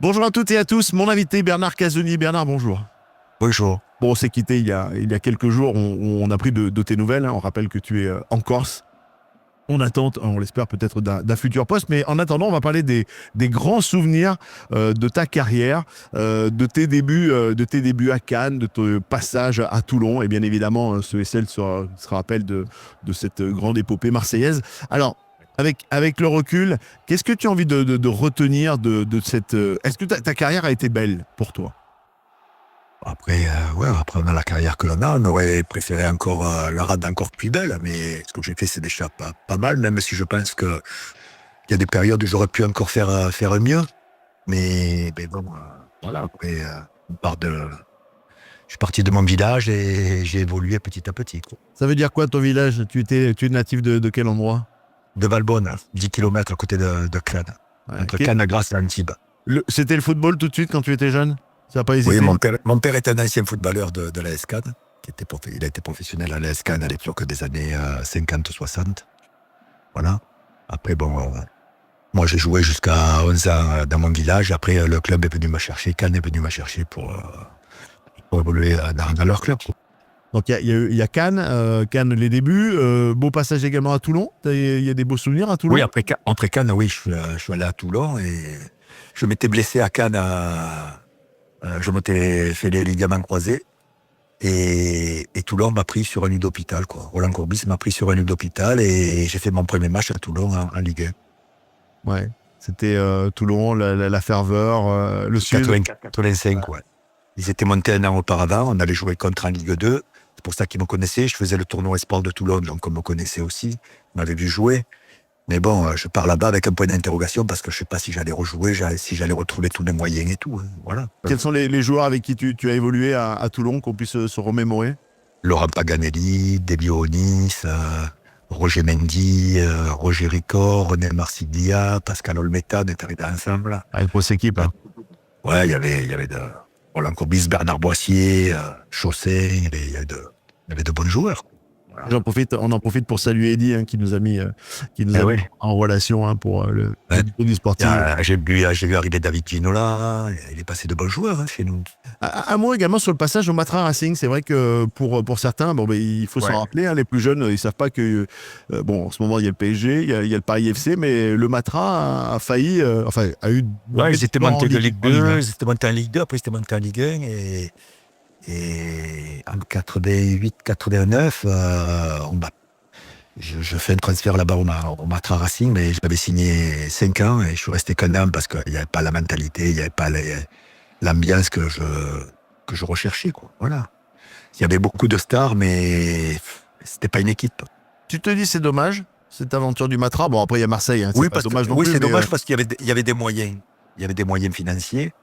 Bonjour à toutes et à tous, mon invité Bernard Casoni. Bernard, bonjour. Bonjour. Bon, on s'est quitté il y a quelques jours, on a pris de tes nouvelles, hein. On rappelle que tu es en Corse. On attend, on l'espère peut-être d'un futur poste, mais en attendant, on va parler des grands souvenirs de ta carrière, de tes débuts à Cannes, de ton passage à Toulon, et bien évidemment, ce et celle se rappelle de cette grande épopée marseillaise. Alors, avec le recul, qu'est-ce que tu as envie de retenir de cette... Est-ce que ta carrière a été belle pour toi? Après on a la carrière que l'on a, on aurait préféré encore la rade encore plus belle, mais ce que j'ai fait c'est déjà pas mal, même si je pense que il y a des périodes où j'aurais pu encore faire mieux. Mais bon, voilà, après on part de. Je suis parti de mon village et j'ai évolué petit à petit, quoi. Ça veut dire quoi ton village? Tu es natif de quel endroit? De Valbonne, 10 kilomètres à côté de Cannes, Ouais, entre Cannes, Grasse et Antibes. C'était le football tout de suite quand tu étais jeune? Ça n'a pas Oui, hésité? mon père est un ancien footballeur de l'AS Cannes, il a été professionnel à l'AS Cannes à l'époque des années 50-60. Voilà. Après, bon, moi j'ai joué jusqu'à 11 ans dans mon village. Après, le club est venu me chercher, Cannes est venu me chercher pour évoluer dans leur club, quoi. Donc il y a Cannes, Cannes les débuts, beau passage également à Toulon. Il y a des beaux souvenirs à Toulon? Oui, après Cannes, oui, je suis allé à Toulon et je m'étais blessé à Cannes. Je m'étais fait les ligaments croisés. Et Toulon m'a pris sur un lit d'hôpital, quoi. Roland Courbis m'a pris sur un lit d'hôpital et j'ai fait mon premier match à Toulon en Ligue Ouais. C'était Toulon, la ferveur, le 1. sud. 84-85, ouais. Ils étaient montés un an auparavant, on allait jouer contre en Ligue 2. C'est pour ça qu'ils me connaissaient. Je faisais le tournoi Esport de Toulon, donc on me connaissait aussi. On m'avait vu jouer. Mais bon, je pars là-bas avec un point d'interrogation parce que je ne sais pas si j'allais rejouer, si j'allais retrouver tous les moyens et tout, hein. Voilà. Quels sont les joueurs avec qui tu as évolué à Toulon, qu'on puisse se remémorer? Laurent Paganelli, Debio Onis, Roger Mendy, Roger Ricord, René Marsiglia, Pascal Olmeta, on est arrivés ensemble. Ah, une grosse équipe, hein. Ouais, il y avait de Roland Courbis, Bernard Boissier, Chausset, il y avait de bons joueurs. Voilà. On en profite pour saluer Eddy, hein, qui nous a mis Oui. en relation, hein, pour le Ouais. niveau du sportif. J'ai vu arriver David Ginola, il est passé de bons joueurs, hein, chez nous. Un mot également sur le passage au Matra Racing. C'est vrai que pour certains, bon, il faut s'en rappeler, hein, les plus jeunes, ils savent pas que bon, en ce moment il y a le PSG, il y a le Paris FC, mais le Matra a failli, a eu. Ouais, ils étaient montés de Ligue 2, un. ils étaient montés en Ligue 2, après ils étaient montés en Ligue 1 et en 88-89, je fais un transfert là-bas au Matra Racing, mais j'avais signé 5 ans et je suis resté qu'un an parce qu'il n'y avait pas la mentalité, il n'y avait pas l'ambiance que je recherchais, quoi. Voilà. Il y avait beaucoup de stars, mais c'était pas une équipe. Tu te dis c'est dommage cette aventure du Matra. Bon, après il y a Marseille, hein, c'est Oui, pas dommage non oui, plus. c'est Mais, dommage parce qu'il y avait des moyens. Il y avait des moyens financiers,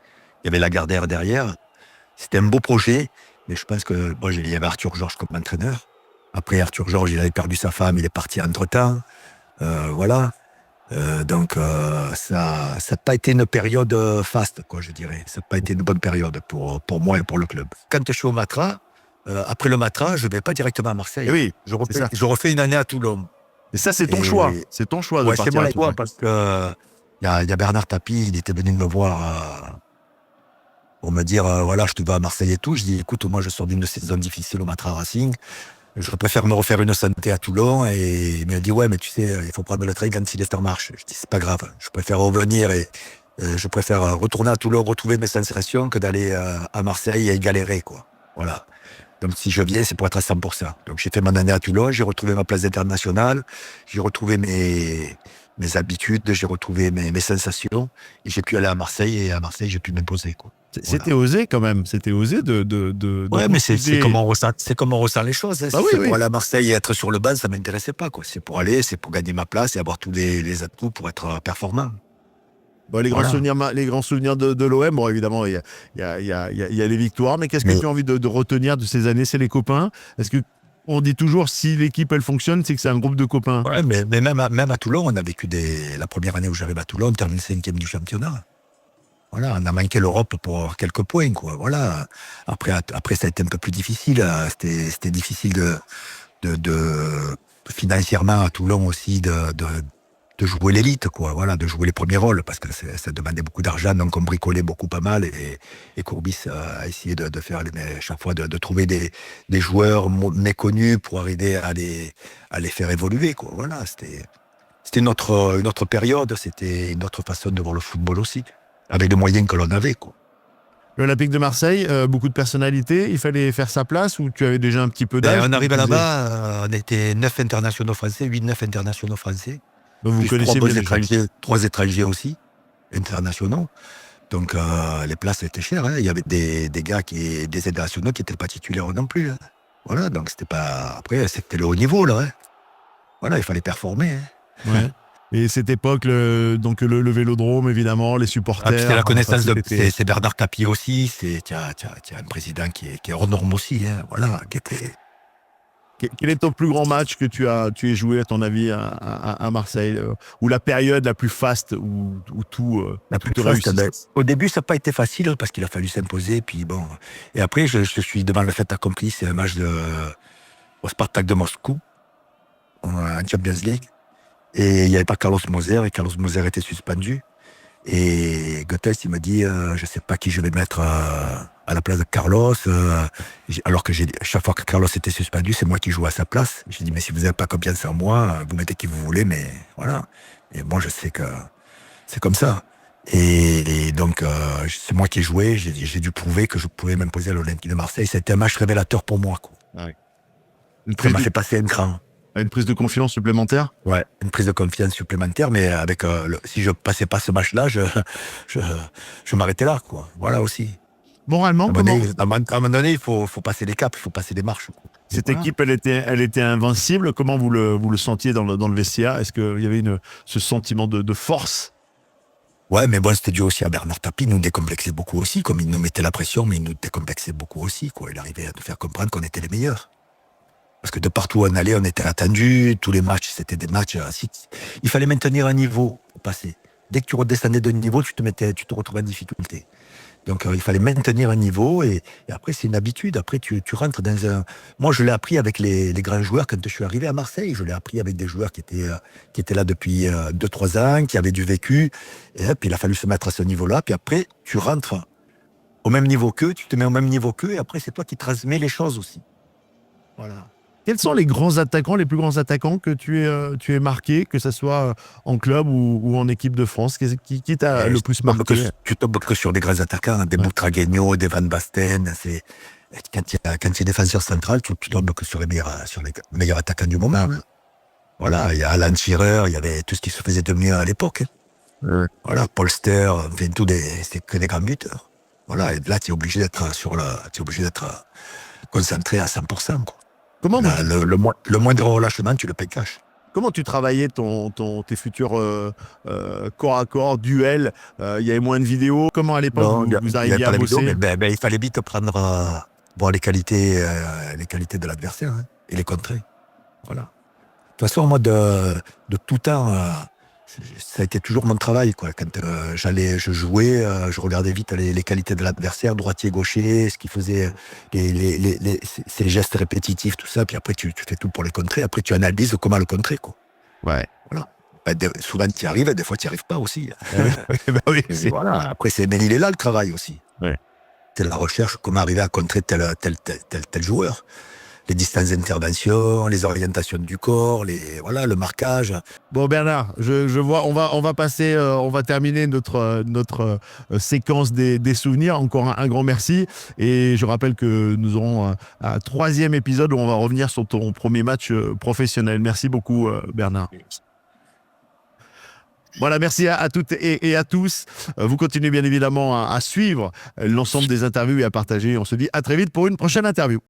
il y avait Lagardère derrière. C'était un beau projet, mais je pense que il y avait Arthur Georges comme entraîneur. Après, Arthur Georges, il avait perdu sa femme, il est parti entre-temps. Voilà. Donc, ça n'a pas été une période faste, quoi, je dirais. Ça n'a pas été une bonne période pour moi et pour le club. Quand je suis au Matra, après le Matra, je ne vais pas directement à Marseille. eh oui, Je refais une année à Toulon. et ça c'est ton Et- choix. C'est ton choix de Ouais, c'est partir mon à Toulon. choix parce que il y a Bernard Tapie, il était venu me voir pour me dire voilà, je te vais à Marseille et tout. Je dis écoute, moi je sors d'une saison difficile au Matra Racing. Je préfère me refaire une santé à Toulon. Et il m'a dit ouais, mais tu sais, il faut prendre le train quand il est en marche. Je dis c'est pas grave, je préfère revenir et je préfère retourner à Toulon, retrouver mes sensations que d'aller à Marseille et galérer, quoi. Voilà. Donc si je viens, c'est pour être à 100%. Donc j'ai fait mon année à Toulon, j'ai retrouvé ma place internationale, j'ai retrouvé mes habitudes, j'ai retrouvé mes sensations, et j'ai pu aller à Marseille, et à Marseille, j'ai pu m'imposer, quoi. C'était osé quand même. C'était osé de Ouais, mais c'est refuser- comme on ressent les choses, hein. Bah Si oui, c'est oui. pour aller à Marseille et être sur le banc, ça m'intéressait pas, quoi. C'est pour gagner ma place et avoir tous les atouts pour être performant. Bon, les Voilà. grands souvenirs de l'OM, bon, évidemment, il y a les victoires, mais qu'est-ce que Mais- tu as envie de retenir de ces années? C'est les copains? Est-ce que on dit toujours, si l'équipe, elle fonctionne, c'est que c'est un groupe de copains? Ouais, mais même à Toulon, on a vécu la première année où j'arrive à Toulon, on termine 5e du championnat. Voilà, on a manqué l'Europe pour avoir quelques points, quoi. Voilà. Après, ça a été un peu plus difficile. C'était difficile de financièrement à Toulon aussi jouer l'élite, quoi. Voilà, de jouer les premiers rôles, parce que ça demandait beaucoup d'argent, donc on bricolait beaucoup pas mal. Et Courbis a essayé de faire chaque fois de trouver des joueurs méconnus pour arriver à les faire évoluer, quoi. Voilà, c'était une autre période, c'était une autre façon de voir le football aussi, avec les moyens que l'on avait, quoi. L'Olympique de Marseille, beaucoup de personnalités. Il fallait faire sa place ou tu avais déjà un petit peu d'âge? On arrivait là-bas, on était 9 internationaux français, 8-9 internationaux français. Donc vous Plus connaissez bien les gens. 3 étrangers aussi, internationaux. Donc les places étaient chères, hein. Il y avait des gars des internationaux qui n'étaient pas titulaires non plus, hein. Voilà, donc c'était pas. Après, c'était le haut niveau, là, hein. Voilà, il fallait performer, hein. Ouais. Et cette époque, donc le Vélodrome, évidemment, les supporters. C'est la connaissance c'était- c'est Bernard Tapie aussi, t'as un président qui est hors norme aussi, hein. Voilà, qui était. Quel est ton plus grand match que tu aies joué, à ton avis, à Marseille, ou la période la plus faste où tout, La tout plus te faste, réussit? au début, ça n'a pas été facile parce qu'il a fallu s'imposer. Puis bon. Et après, je suis devant le fait accompli. C'est un match au Spartak de Moscou, en Champions League. Et il n'y avait pas Carlos Moser. Et Carlos Moser était suspendu. Et Goethals, il m'a dit je ne sais pas qui je vais mettre à la place de Carlos. Alors que chaque fois que Carlos était suspendu, c'est moi qui jouais à sa place. J'ai dit mais si vous n'avez pas confiance en moi, vous mettez qui vous voulez. Mais voilà. Et bon, je sais que c'est comme ça. Et donc, c'est moi qui ai joué. J'ai dû prouver que je pouvais m'imposer à l'Olympique de Marseille. C'était un match révélateur pour moi, quoi. Ouais. Ça m'a fait passer un cran. Une prise de confiance supplémentaire? Ouais, une prise de confiance supplémentaire. Mais avec, si je passais pas ce match-là, je m'arrêtais là, quoi. Voilà aussi. Moralement, comment À un moment donné, il faut passer les caps, il faut passer des marches, quoi. cette Voilà. équipe, elle était invincible? Comment vous le sentiez dans le vestiaire? Est-ce qu'il y avait ce sentiment de force? Ouais, mais bon, c'était dû aussi à Bernard Tapie. Il nous décomplexait beaucoup aussi, comme il nous mettait la pression, mais il nous décomplexait beaucoup aussi, quoi. Il arrivait à nous faire comprendre qu'on était les meilleurs. Parce que de partout où on allait, on était attendus. Tous les matchs, c'était des matchs. Il fallait maintenir un niveau pour passer. Dès que tu redescendais de niveau, tu te retrouvais en difficulté. Donc il fallait maintenir un niveau et après c'est une habitude. Après tu rentres dans un. Moi je l'ai appris avec les grands joueurs quand je suis arrivé à Marseille. Je l'ai appris avec des joueurs qui étaient là depuis 2-3 ans, qui avaient du vécu. Et puis il a fallu se mettre à ce niveau-là. Puis après tu rentres au même niveau qu'eux, tu te mets au même niveau qu'eux et après c'est toi qui transmets les choses aussi. Voilà. Quels sont les grands attaquants, les plus grands attaquants que tu es marqué, que ce soit en club ou en équipe de France? Qui t'a le plus marqué? Tu tombes que sur des grands attaquants, des Boutragueño, des Van Basten. Quand il y a défenseur central, tu tombes que sur les meilleurs attaquants du moment. Ouais. Voilà, il y a Alan Shearer, il y avait tout ce qui se faisait de mieux à l'époque. Ouais. Voilà, Polster, enfin, c'était que des grands buteurs. Voilà, et là, tu es obligé d'être concentré à 100%, quoi. Comment, Là, le moindre relâchement, tu le payes cash. comment tu travaillais tes futurs corps à corps, duels? Il y avait moins de vidéos. Comment à l'époque Non, vous il y arriviez avait à pas la vidéo, bosser? mais il fallait vite prendre, voir les qualités de l'adversaire, hein, et les contrer. Voilà. De toute façon, moi, de tout temps, ça a été toujours mon travail, quoi. Quand je jouais, je regardais vite les qualités de l'adversaire, droitier, gaucher, ce qu'il faisait, ses gestes répétitifs, tout ça. Puis après, tu fais tout pour les contrer. Après, tu analyses comment le contrer, quoi. Ouais. Voilà. Souvent, tu y arrives, et des fois, tu n'y arrives pas aussi. Bah oui, Et voilà. Après, mais il est là le travail aussi. Ouais. C'est la recherche, comment arriver à contrer tel joueur. Les distances d'intervention, les orientations du corps, le marquage. Bon Bernard, je vois, on va passer, on va terminer notre séquence des souvenirs. Encore un grand merci. Et je rappelle que nous aurons un troisième épisode où on va revenir sur ton premier match professionnel. Merci beaucoup Bernard. Voilà, merci à toutes et à tous. Vous continuez bien évidemment à suivre l'ensemble des interviews et à partager. On se dit à très vite pour une prochaine interview.